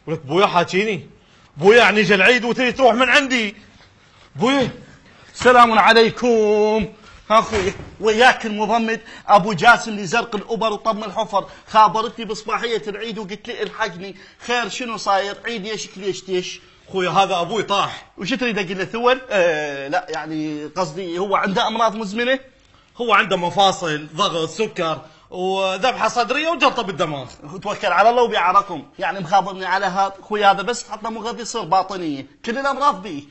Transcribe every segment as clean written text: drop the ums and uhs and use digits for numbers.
ولك بويا حاكيني، بويا يعني جا العيد وتريد تروح من عندي. بويا السلام عليكم اخوي، وياك المضمد ابو جاسم لزرق الابر وطم الحفر، خابرتني بصباحيه العيد وقلت لي الحقني. خير شنو صاير؟ عيد يشك ليش تيش؟ خويا هذا ابوي طاح. وش تريد اقول له ثول؟ لا يعني قصدي هو عنده امراض مزمنه؟ هو عنده مفاصل، ضغط، سكر وذبحه صدريه وجلطه بالدماغ. توكل على الله وبيعرقهم، يعني مخابرني على هذا اخوي. هذا بس حطه مغذي يصير باطنيه، كل الامراض بيه.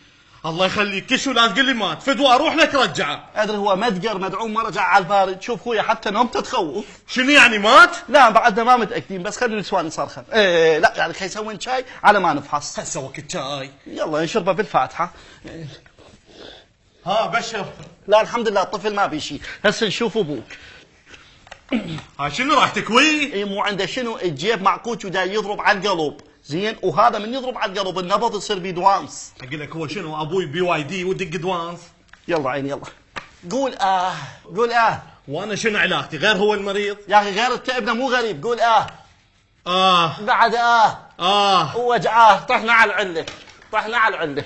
الله يخليك، كل شو لا تقول لي مات، فدوى اروح لك رجعه. ادري هو مدقر مدعوم ما رجع على البارد. شوف خويا حتى نومته تخوف. شنو يعني مات؟ لا بعدنا ما متاكدين، بس خلي النسوان يصرخن. لا يعني خلي يسوين شاي على ما نفحص. هسه وقت شاي. يلا نشربه بالفاتحه. ها بشر. لا الحمد لله الطفل ما بي شيء. هسه نشوف ابوك. ها شنو راح تكويه؟ اي مو عنده شنو، الجيب معكوك ودا يضرب على القلب. زين، وهذا من يضرب على القلب النبض يصير بيدوانس. اقول لك هو شنو، ابوي BYD ودق دوانس. يلا عيني يلا. قول قول وانا شنو علاقتي؟ غير هو المريض؟ يا اخي غير التعبنا مو غريب. قول بعد ووجعاه. طحنا على العله، طحنا على العله.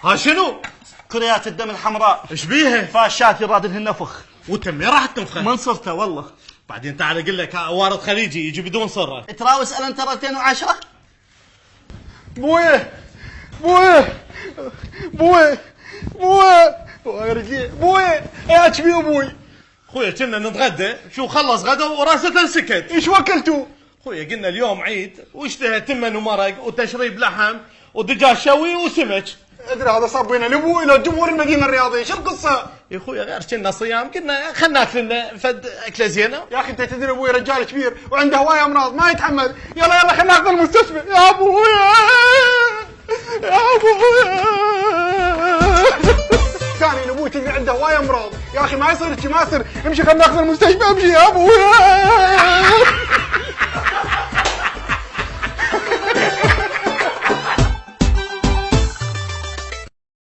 ها شنو؟ كريات الدم الحمراء. ايش بيها؟ فاشات يرادلهن نفخ. وتم راح تنفخ. من صرته والله. بعدين تعال اقول لك وارد خليجي يجي بدون صره. تراوس الان ترى 210. بويه بويه بويه بويه رجلي بويه. ايش بيه ابوي؟ خويا كنا نتغدى، شو خلص غدا وراسه سكت. ايش وكلتوا؟ خويا قلنا اليوم عيد واشتهى تمن ومرق وتشريب لحم ودجاج شوي وسمك. ادري هذا صار بين الابو الى جمهور المدينه الرياضيه، شو القصه؟ يا خويا غير كنا صيام، قلنا خلنا ناكل لنا فد اكله زينه. يا اخي انت تدري ابوي رجال كبير وعنده هوايه امراض ما يتحمل. يلا يلا خلينا ناخذ المستشفى يا ابويا يا ابويا. ثاني ابوي تدري عنده هوايه امراض. يا اخي ما يصير ما يصير. امشي خلينا ناخذ المستشفى. امشي يا ابويا.